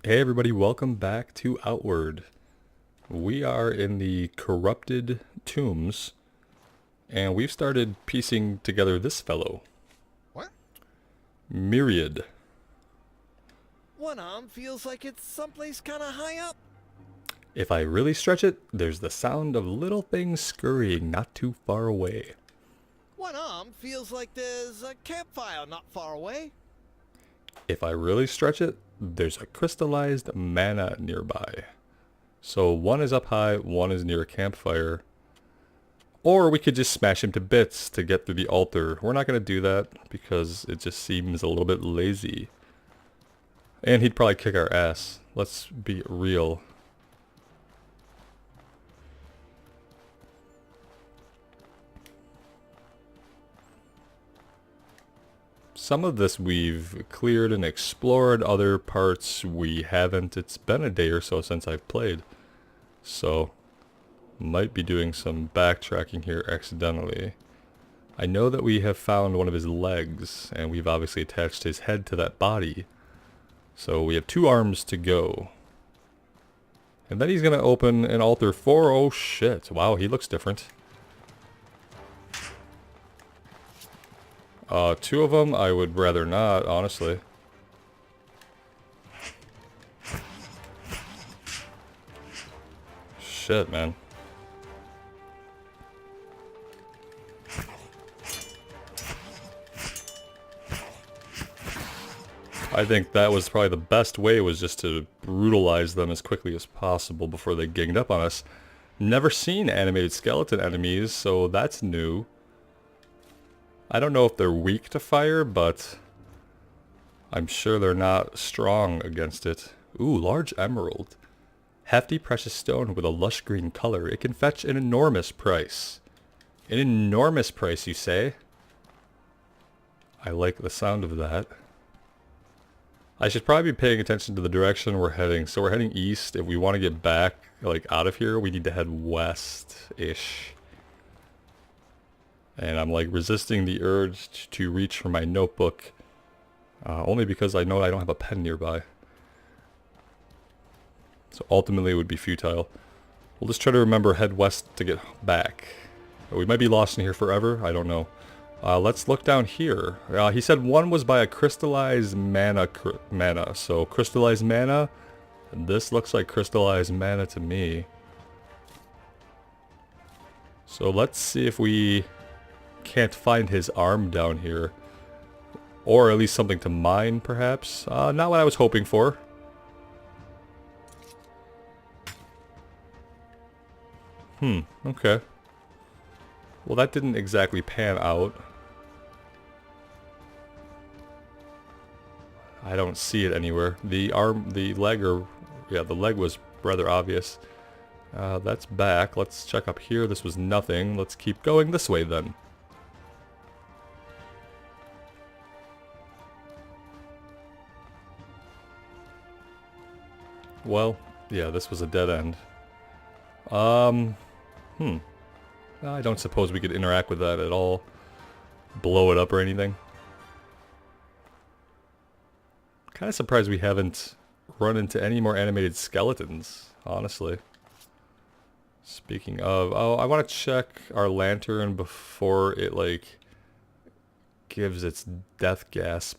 Hey everybody, welcome back to Outward. We are in the corrupted tombs, and we've started piecing together this fellow. What? Myriad. One arm feels like it's someplace kinda high up. If I really stretch it, there's the sound of little things scurrying not too far away. One arm feels like there's a campfire not far away. If I really stretch it, there's a crystallized mana nearby. So one is up high, one is near a campfire. Or we could just smash him to bits to get through the altar. We're not going to do that because it just seems a little bit lazy. And he'd probably kick our ass. Let's be real. Some of this we've cleared and explored, other parts we haven't. It's been a day or so since I've played. So, might be doing some backtracking here accidentally. I know that we have found one of his legs, and we've obviously attached his head to that body. So we have 2 arms to go. And then he's going to open an altar for... Oh shit, wow, he looks different. 2 of them, I would rather not, honestly. Shit, man. I think that was probably the best way, was just to brutalize them as quickly as possible before they ganged up on us. Never seen animated skeleton enemies, so that's new. I don't know if they're weak to fire, but I'm sure they're not strong against it. Ooh, large emerald. Hefty precious stone with a lush green color. It can fetch an enormous price. An enormous price, you say? I like the sound of that. I should probably be paying attention to the direction we're heading. So we're heading east. If we want to get back, like, out of here, we need to head west-ish. And I'm, like, resisting the urge to reach for my notebook. Only because I know I don't have a pen nearby. So ultimately it would be futile. We'll just try to remember head west to get back. We might be lost in here forever. I don't know. Let's look down here. He said one was by a crystallized mana. So crystallized mana. And this looks like crystallized mana to me. So let's see if we can't find his arm down here. Or at least something to mine, perhaps. Not what I was hoping for. Okay. Well, that didn't exactly pan out. I don't see it anywhere. The leg was rather obvious. That's back. Let's check up here. This was nothing. Let's keep going this way then. Well, yeah, this was a dead end. I don't suppose we could interact with that at all. Blow it up or anything. Kind of surprised we haven't run into any more animated skeletons, honestly. Speaking of, oh, I want to check our lantern before it, like, gives its death gasp.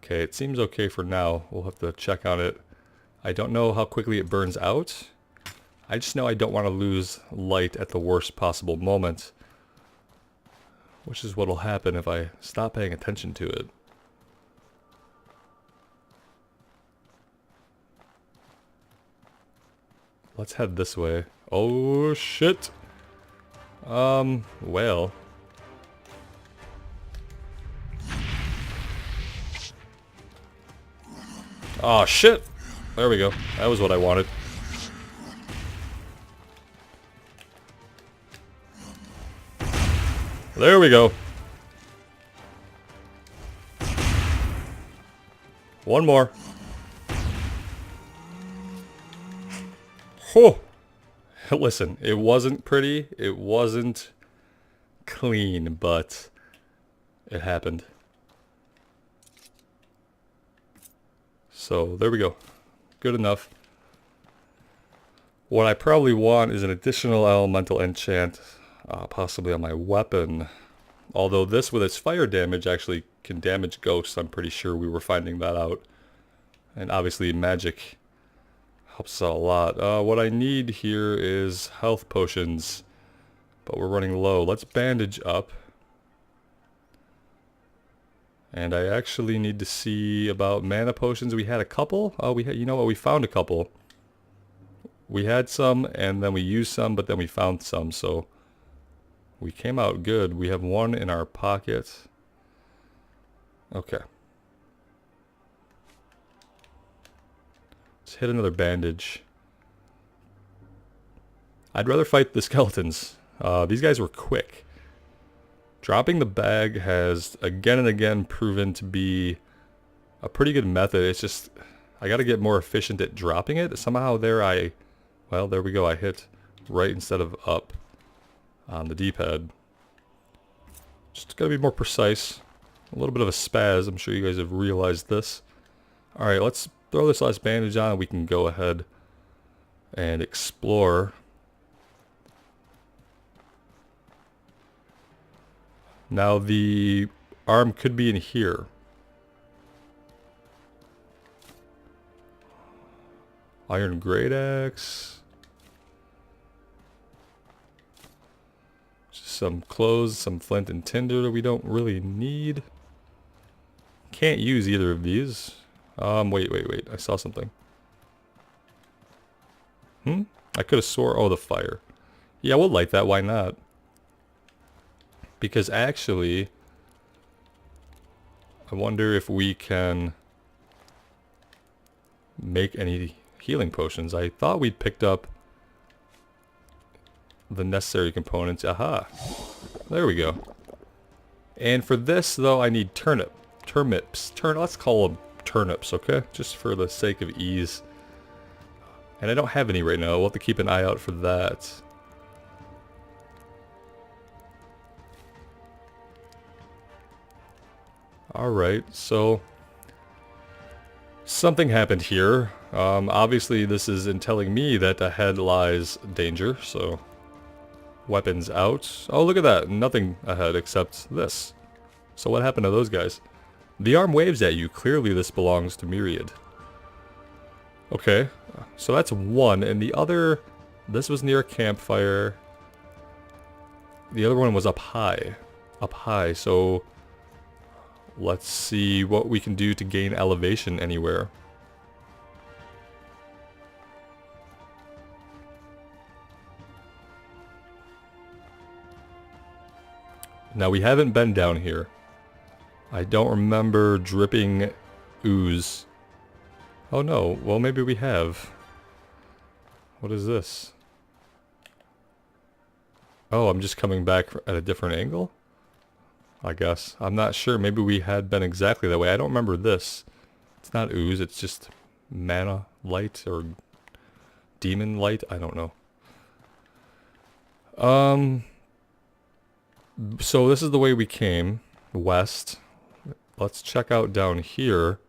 Okay, it seems okay for now. We'll have to check on it. I don't know how quickly it burns out. I just know I don't want to lose light at the worst possible moment. Which is what'll happen if I stop paying attention to it. Let's head this way. Oh shit! Well. Oh shit! There we go. That was what I wanted. There we go. One more. Whew. Listen, it wasn't pretty. It wasn't clean, but it happened. So, there we go. good enough. What I probably want is an additional elemental enchant, possibly on my weapon. Although this with its fire damage actually can damage ghosts, I'm pretty sure we were finding that out. And obviously magic helps out a lot. What I need here is health potions, but we're running low. Let's bandage up. And I actually need to see about mana potions. We had a couple. Oh, you know what? We found a couple. We had some, and then we used some, but then we found some, so we came out good. We have one in our pocket. Okay. Let's hit another bandage. I'd rather fight the skeletons. These guys were quick. Dropping the bag has again and again proven to be a pretty good method. It's just, I gotta get more efficient at dropping it. Somehow there well, there we go. I hit right instead of up on the D-pad. Just gotta be more precise. A little bit of a spaz. I'm sure you guys have realized this. Alright, let's throw this last bandage on and we can go ahead and explore. Now the arm could be in here. Iron great axe. Some clothes, some flint and tinder that we don't really need. Can't use either of these. Wait. I saw something. I could have swore, oh, the fire. Yeah, we'll light that, why not? Because actually, I wonder if we can make any healing potions. I thought we'd picked up the necessary components. Aha. There we go. And for this, though, I need turnips. Let's call them turnips, okay? Just for the sake of ease. And I don't have any right now. We'll have to keep an eye out for that. Alright, so something happened here. Obviously this is in telling me that ahead lies danger, so weapons out. Oh, look at that. Nothing ahead except this. So what happened to those guys? The arm waves at you. Clearly this belongs to Myriad. Okay, so that's one, and the other, this was near a campfire. The other one was up high. So let's see what we can do to gain elevation anywhere. Now we haven't been down here. I don't remember dripping ooze. Oh no, well maybe we have. What is this? Oh, I'm just coming back at a different angle? I guess. I'm not sure. Maybe we had been exactly that way. I don't remember this. It's not ooze, it's just mana light or demon light. I don't know. So this is the way we came. West. Let's check out down here.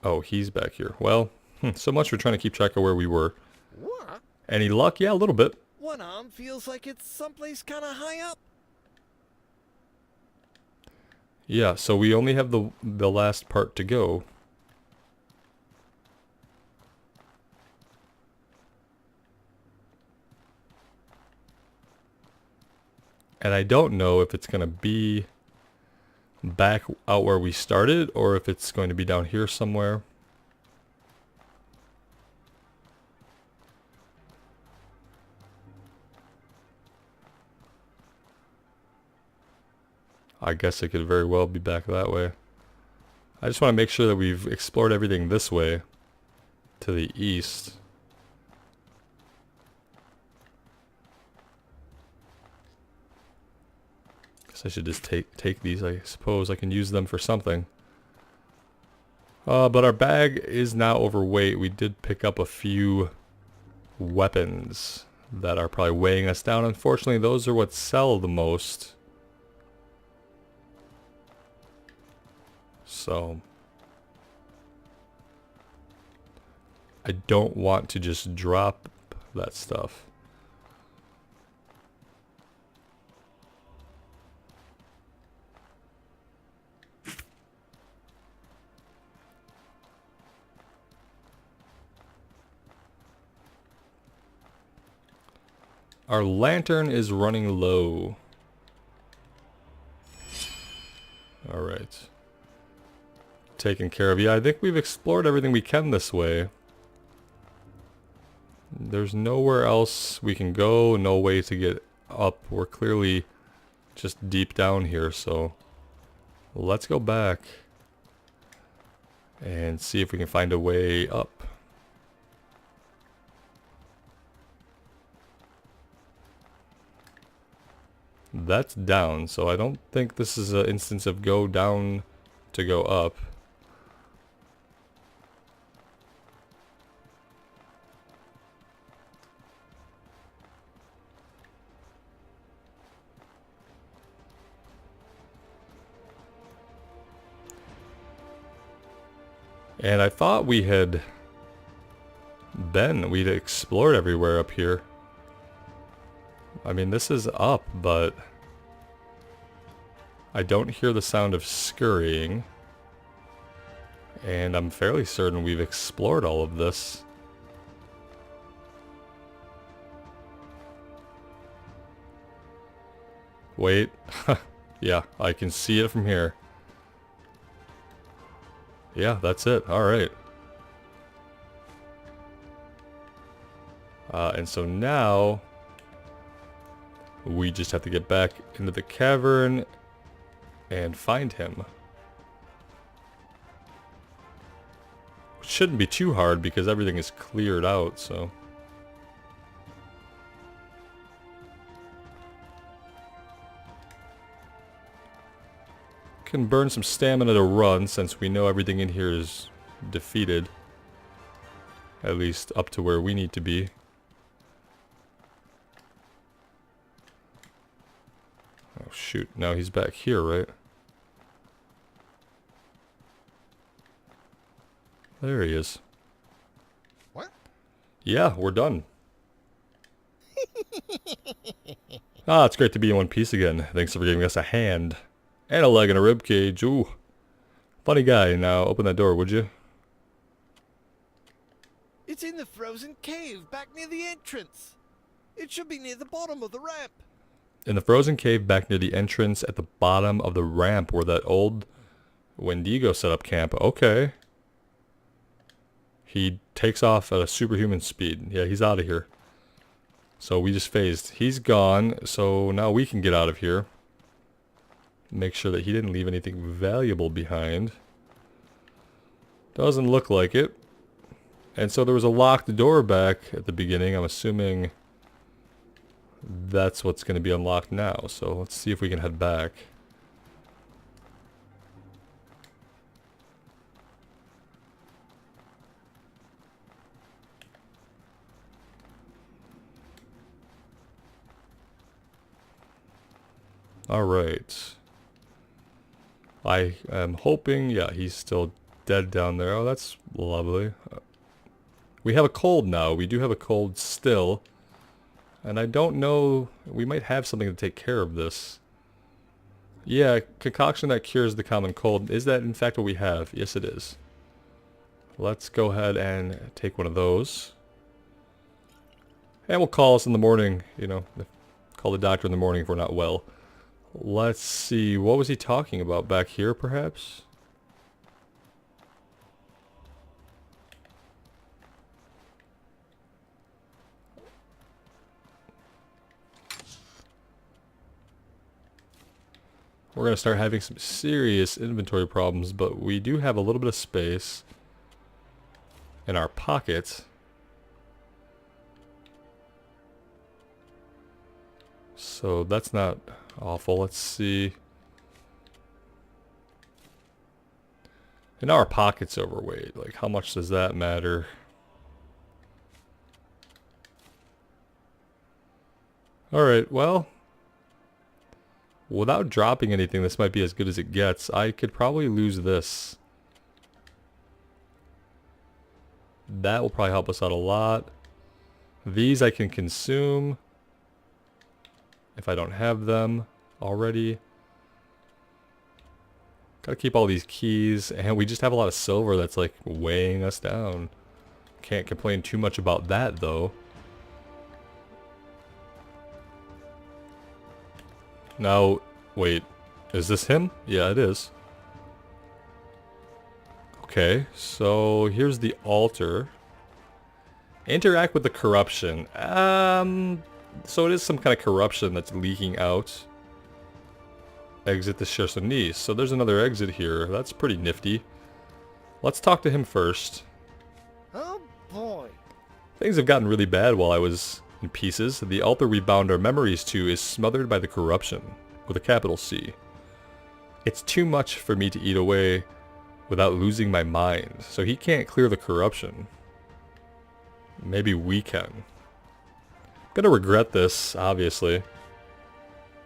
Oh, he's back here. Well, so much for trying to keep track of where we were. What? Any luck? Yeah, a little bit. One arm feels like it's someplace kind of high up. Yeah, so we only have the last part to go. And I don't know if it's going to be back out where we started or if it's going to be down here somewhere. I guess it could very well be back that way. I just want to make sure that we've explored everything this way to the east. Guess I should just take these. I suppose I can use them for something. But our bag is now overweight. We did pick up a few weapons that are probably weighing us down. Unfortunately, those are what sell the most. So I don't want to just drop that stuff. Our lantern is running low. Alright. Taken care of. Yeah, I think we've explored everything we can this way. There's nowhere else we can go, no way to get up. We're clearly just deep down here, so let's go back and see if we can find a way up. That's down, so I don't think this is an instance of go down to go up. And I thought we'd explored everywhere up here. I mean, this is up, but I don't hear the sound of scurrying. And I'm fairly certain we've explored all of this. Wait. Yeah, I can see it from here. Yeah, that's it. Alright. And so now we just have to get back into the cavern and find him. Which shouldn't be too hard because everything is cleared out, so. Can burn some stamina to run since we know everything in here is defeated. At least up to where we need to be. Oh shoot, now he's back here, right? There he is. What? Yeah, we're done. Ah, it's great to be in one piece again. Thanks for giving us a hand. And a leg and a rib cage. Ooh. Funny guy. Now open that door, would you? It's in the frozen cave back near the entrance. It should be near the bottom of the ramp. In the frozen cave back near the entrance at the bottom of the ramp where that old Wendigo set up camp. Okay. He takes off at a superhuman speed. Yeah, he's out of here. So we just phased. He's gone, so now we can get out of here. Make sure that he didn't leave anything valuable behind. Doesn't look like it. And so there was a locked door back at the beginning. I'm assuming that's what's going to be unlocked now. So let's see if we can head back. All right. I am hoping, yeah, he's still dead down there. Oh, that's lovely. We have a cold now. We do have a cold still. And I don't know, we might have something to take care of this. Yeah, concoction that cures the common cold. Is that in fact what we have? Yes, it is. Let's go ahead and take one of those. And we'll call us in the morning, you know, call the doctor in the morning if we're not well. Let's see, what was he talking about back here, perhaps? We're going to start having some serious inventory problems, but we do have a little bit of space in our pocket. So that's not awful. Let's see. And our pocket's overweight. Like, how much does that matter? Alright, well, Without dropping anything, this might be as good as it gets. I could probably lose this. That will probably help us out a lot. These I can consume if I don't have them already. Gotta keep all these keys, and we just have a lot of silver that's like weighing us down. Can't complain too much about that though. Now, wait, is this him? Yeah, it is. Okay, so here's the altar. Interact with the corruption. So it is some kind of corruption that's leaking out. Exit the Chersonese. So there's another exit here. That's pretty nifty. Let's talk to him first. Oh boy. Things have gotten really bad while I was in pieces. The altar we bound our memories to is smothered by the corruption, with a capital C. It's too much for me to eat away without losing my mind, so he can't clear the corruption. Maybe we can. Gonna regret this, obviously.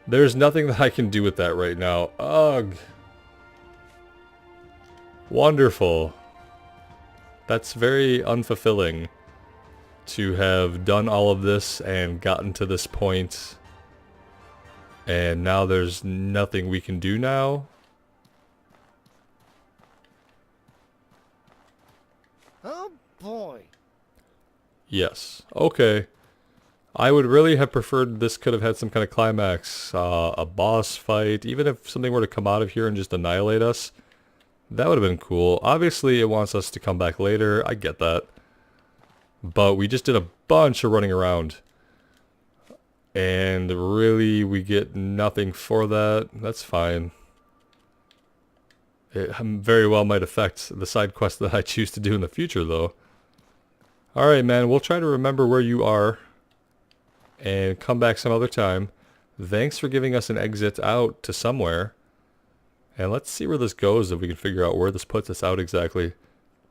There's nothing that I can do with that right now. Ugh. Wonderful. That's very unfulfilling to have done all of this and gotten to this point, and now there's nothing we can do now. Oh boy. Yes. Okay. I would really have preferred this could have had some kind of climax, a boss fight, even if something were to come out of here and just annihilate us. That would have been cool. Obviously, it wants us to come back later. I get that. But we just did a bunch of running around. And really, we get nothing for that. That's fine. It very well might affect the side quest that I choose to do in the future, though. Alright, man. We'll try to remember where you are and come back some other time. Thanks for giving us an exit out to somewhere. And let's see where this goes, if we can figure out where this puts us out exactly.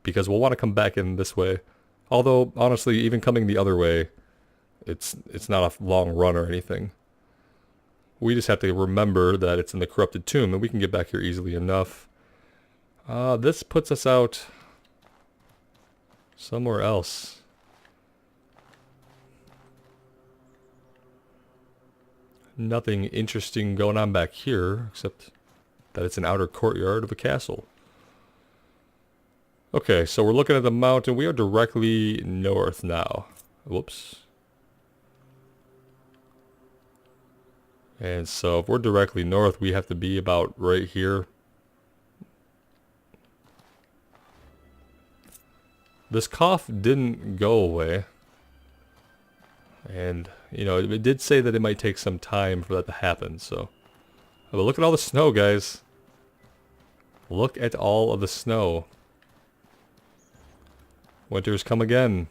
Because we'll want to come back in this way. Although, honestly, even coming the other way, it's not a long run or anything. We just have to remember that it's in the corrupted tomb, and we can get back here easily enough. This puts us out somewhere else. Nothing interesting going on back here, except that it's an outer courtyard of a castle. Okay, so we're looking at the mountain. We are directly north now. Whoops. And so if we're directly north, we have to be about right here. This cough didn't go away. And, you know, it did say that it might take some time for that to happen, so. But look at all the snow, guys. Look at all of the snow. Winter's come again.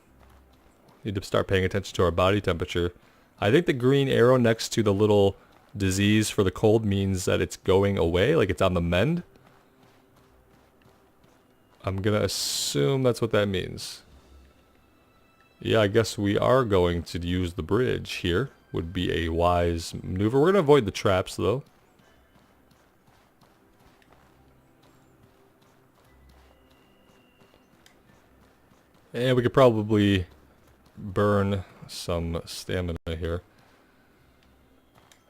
Need to start paying attention to our body temperature. I think the green arrow next to the little disease for the cold means that it's going away, like it's on the mend. I'm gonna assume that's what that means. Yeah, I guess we are going to use the bridge here. Would be a wise maneuver. We're gonna avoid the traps though. And we could probably burn some stamina here.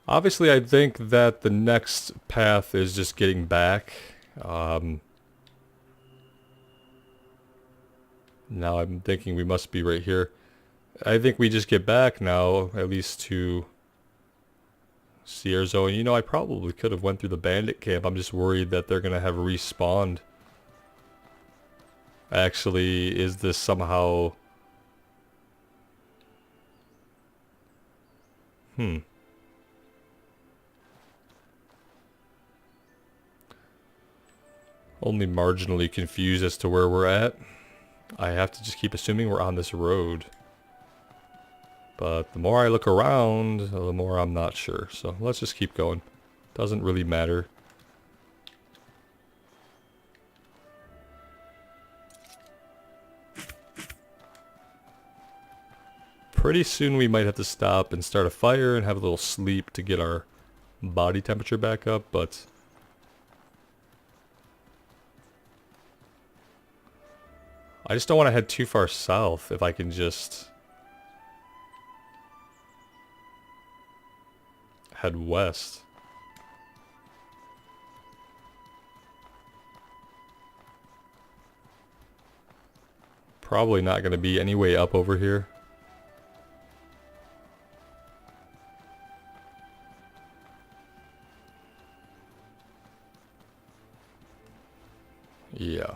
Obviously, I think that the next path is just getting back. Now I'm thinking we must be right here. I think we just get back now, at least to Cierzo. And you know, I probably could have went through the bandit camp. I'm just worried that they're going to have respawned. Actually, is this somehow... Only marginally confused as to where we're at. I have to just keep assuming we're on this road. But the more I look around, the more I'm not sure. So let's just keep going. Doesn't really matter. Pretty soon we might have to stop and start a fire and have a little sleep to get our body temperature back up, but I just don't want to head too far south if I can just head west. Probably not going to be any way up over here. Yeah.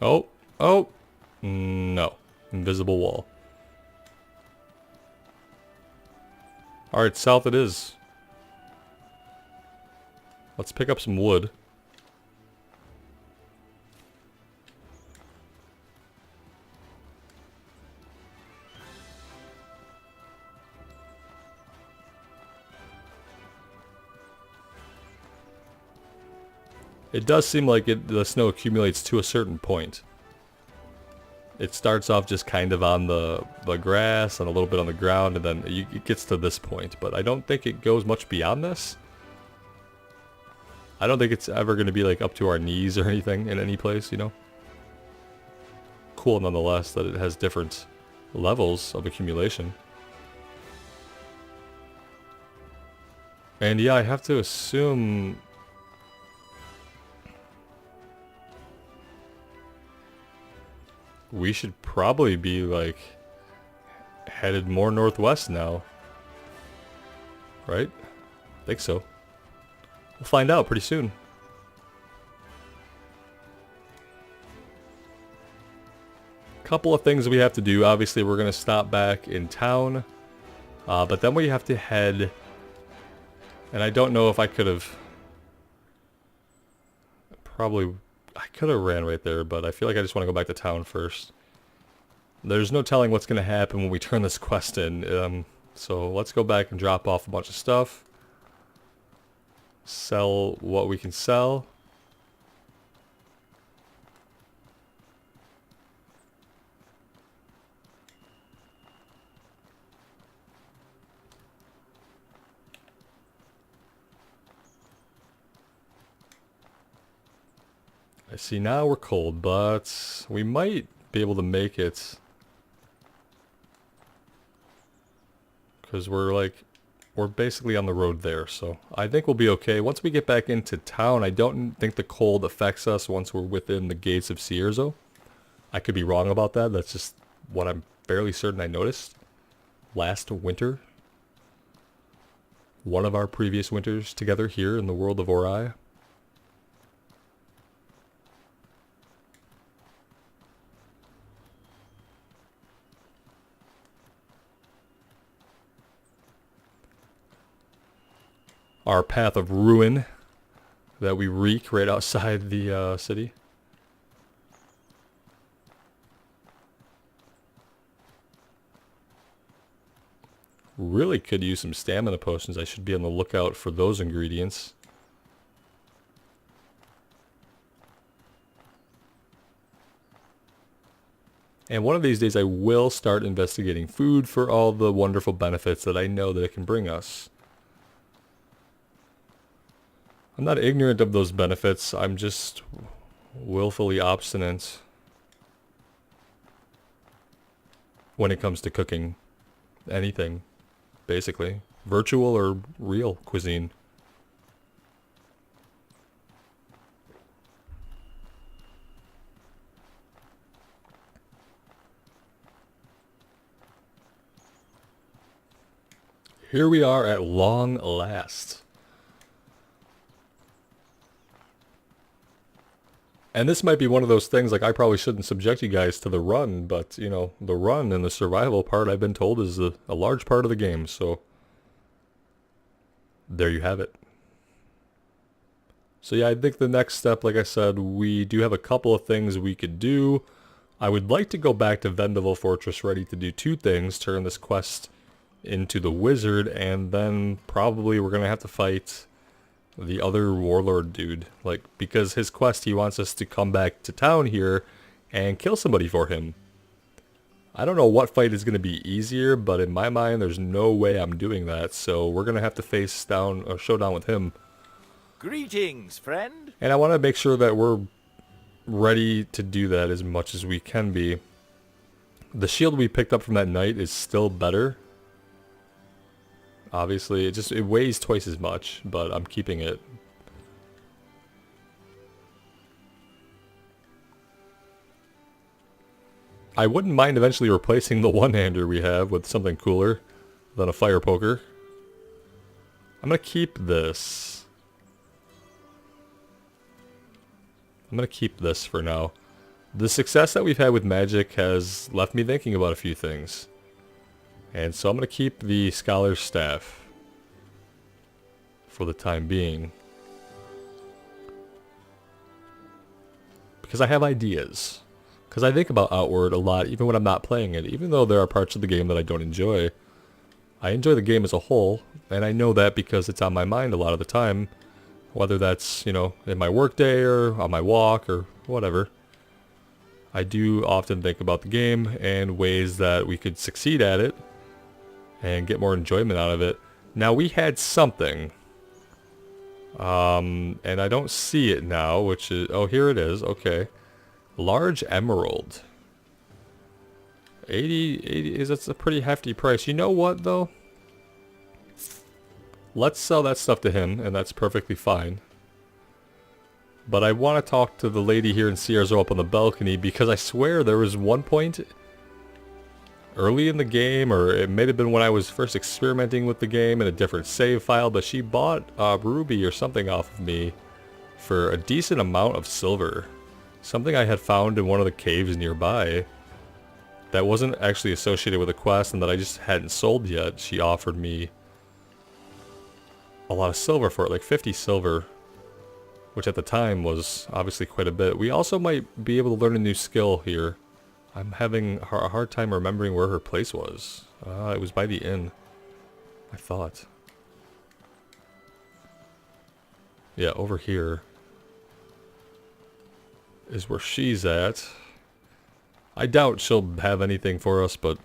Oh, oh, no. Invisible wall. Alright, south it is. Let's pick up some wood. It does seem like the snow accumulates to a certain point. It starts off just kind of on the grass and a little bit on the ground, and then it gets to this point. But I don't think it goes much beyond this. I don't think it's ever going to be like up to our knees or anything in any place, you know? Cool nonetheless that it has different levels of accumulation. And yeah, I have to assume... we should probably be, like, headed more northwest now. Right? I think so. We'll find out pretty soon. Couple of things we have to do. Obviously, we're going to stop back in town. But then we have to head... and I don't know if I could have... probably... I could have ran right there, but I feel like I just want to go back to town first. There's no telling what's going to happen when we turn this quest in. So let's go back and drop off a bunch of stuff. Sell what we can sell. I see now we're cold, but we might be able to make it. Because we're basically on the road there, so I think we'll be okay. Once we get back into town, I don't think the cold affects us once we're within the gates of Cierzo. I could be wrong about that. That's just what I'm fairly certain I noticed last winter. One of our previous winters together here in the world of Aurai. Our path of ruin that we wreak right outside the city. Really could use some stamina potions. I should be on the lookout for those ingredients. And one of these days I will start investigating food for all the wonderful benefits that I know that it can bring us. I'm not ignorant of those benefits, I'm just willfully obstinate when it comes to cooking anything, basically. Virtual or real cuisine. Here we are at long last. And this might be one of those things, like I probably shouldn't subject you guys to the run, but, you know, the run and the survival part I've been told is a large part of the game, so there you have it. So yeah, I think the next step, like I said, we do have a couple of things we could do. I would like to go back to Vendavel Fortress ready to do two things, turn this quest into the wizard, and then probably we're going to have to fight the other warlord dude, like, because his quest, he wants us to come back to town here and kill somebody for him. I don't know what fight is going to be easier, but in my mind, there's no way I'm doing that. So we're going to have to face down or showdown with him. Greetings, friend. And I want to make sure that we're ready to do that as much as we can be. The shield we picked up from that knight is still better. Obviously, it weighs twice as much, but I'm keeping it. I wouldn't mind eventually replacing the one-hander we have with something cooler than a fire poker. I'm gonna keep this. I'm gonna keep this for now. The success that we've had with magic has left me thinking about a few things. And so I'm gonna keep the Scholar's Staff for the time being. Because I have ideas. Because I think about Outward a lot, even when I'm not playing it. Even though there are parts of the game that I don't enjoy, I enjoy the game as a whole, and I know that because it's on my mind a lot of the time. Whether that's, you know, in my workday or on my walk or whatever. I do often think about the game and ways that we could succeed at it and get more enjoyment out of it. Now, we had something. And I don't see it now, which is... Oh, here it is. Okay. Large emerald. 80 is that's a pretty hefty price. You know what though? Let's sell that stuff to him, and that's perfectly fine. But I want to talk to the lady here in Cierzo up on the balcony, because I swear there was one point early in the game, or it may have been when I was first experimenting with the game in a different save file, but she bought a ruby or something off of me for a decent amount of silver. Something I had found in one of the caves nearby that wasn't actually associated with a quest and that I just hadn't sold yet. She offered me a lot of silver for it, like 50 silver, which at the time was obviously quite a bit. We also might be able to learn a new skill here. I'm having a hard time remembering where her place was. It was by the inn, I thought. Yeah, over here is where she's at. I doubt she'll have anything for us, but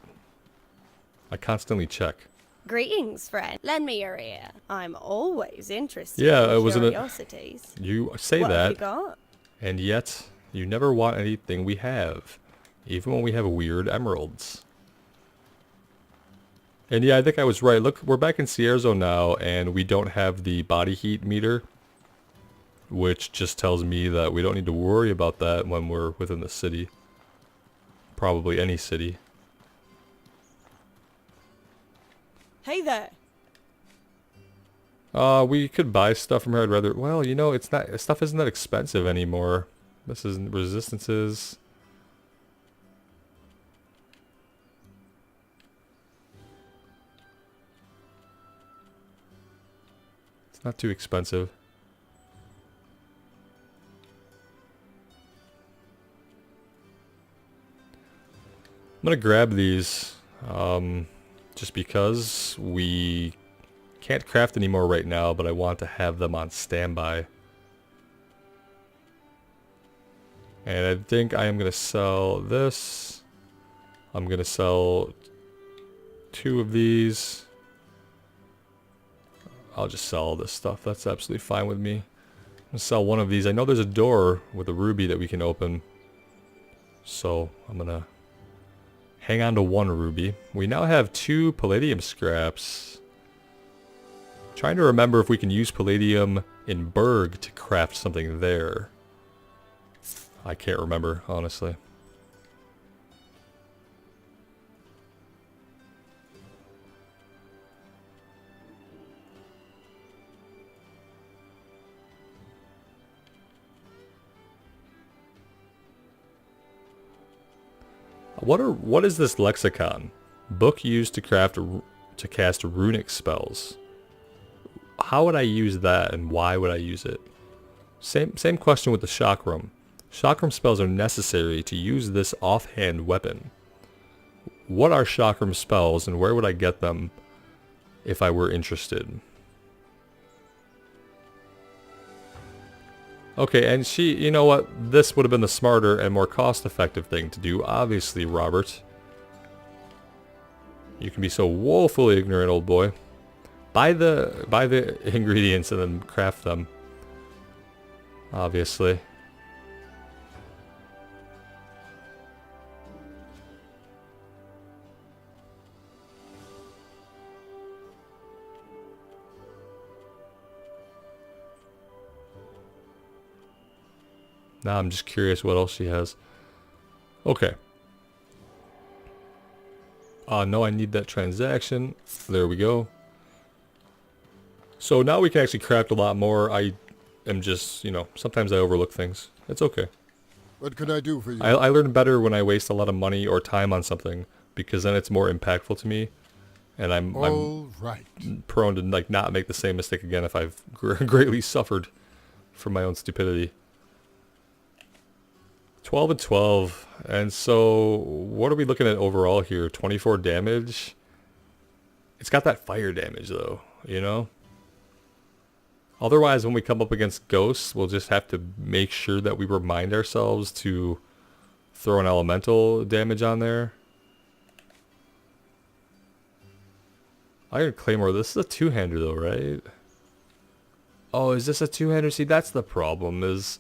I constantly check. Greetings, friend. Lend me your ear. I'm always interested Yeah, in wasn't it? curiosities. You say What have you that, got? and yet you never want anything we have, even when we have weird emeralds. And yeah, I think I was right. Look, we're back in Cierzo now, and we don't have the body heat meter, which just tells me that we don't need to worry about that when we're within the city. Probably any city. Hey there. We could buy stuff from here. I'd rather... Well, you know, it's not... Stuff isn't that expensive anymore. This is resistances. It's not too expensive. I'm gonna grab these, just because we can't craft anymore right now, but I want to have them on standby. And I think I am gonna sell this. I'm gonna sell 2 of these. I'll just sell all this stuff. That's absolutely fine with me. I'm gonna sell 1 of these. I know there's a door with a ruby that we can open, so I'm gonna hang on to 1 ruby. We now have 2 palladium scraps. Trying to remember if we can use palladium in Berg to craft something there. I can't remember, honestly. What is this lexicon? Book used to cast runic spells. How would I use that, and why would I use it? Same question with the chakram. Chakram spells are necessary to use this offhand weapon. What are chakram spells, and where would I get them if I were interested? Okay, and you know what? This would have been the smarter and more cost-effective thing to do, obviously, Robert. You can be so woefully ignorant, old boy. Buy the ingredients and then craft them. Obviously. Now I'm just curious what else she has. Okay. No, I need that transaction. There we go. So now we can actually craft a lot more. I am just, you know, sometimes I overlook things. It's okay. What can I do for you? I learn better when I waste a lot of money or time on something, because then it's more impactful to me. And I'm All right. prone to like not make the same mistake again if I've greatly suffered from my own stupidity. 12 and 12. And so what are we looking at overall here? 24 damage. It's got that fire damage though, you know? Otherwise, when we come up against ghosts, we'll just have to make sure that we remind ourselves to throw an elemental damage on there. Iron Claymore, this is a two-hander though, right? Oh, is this a two-hander? See, that's the problem, is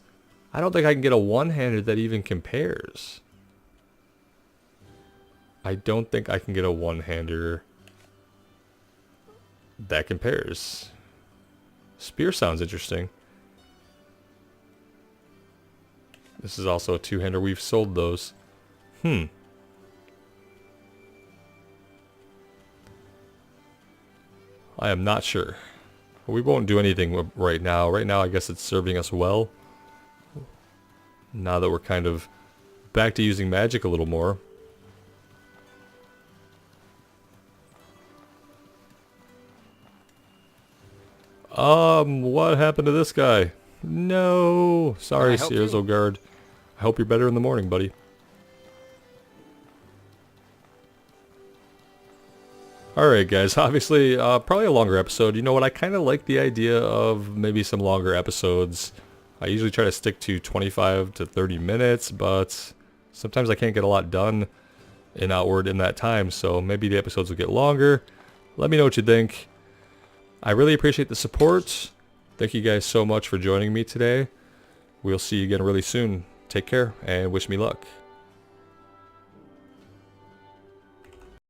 I don't think I can get a one-hander that even compares. I don't think I can get a one-hander that compares. Spear sounds interesting. This is also a two-hander. We've sold those. I am not sure. We won't do anything right now. Right now, I guess it's serving us well. Now that we're kind of back to using magic a little more. What happened to this guy? No. Sorry, Sears O'Gard. I hope you're better in the morning, buddy. Alright guys, obviously probably a longer episode. You know what, I kind of like the idea of maybe some longer episodes. I usually try to stick to 25 to 30 minutes, but sometimes I can't get a lot done in Outward in that time, so maybe the episodes will get longer. Let me know what you think. I really appreciate the support. Thank you guys so much for joining me today. We'll see you again really soon. Take care and wish me luck.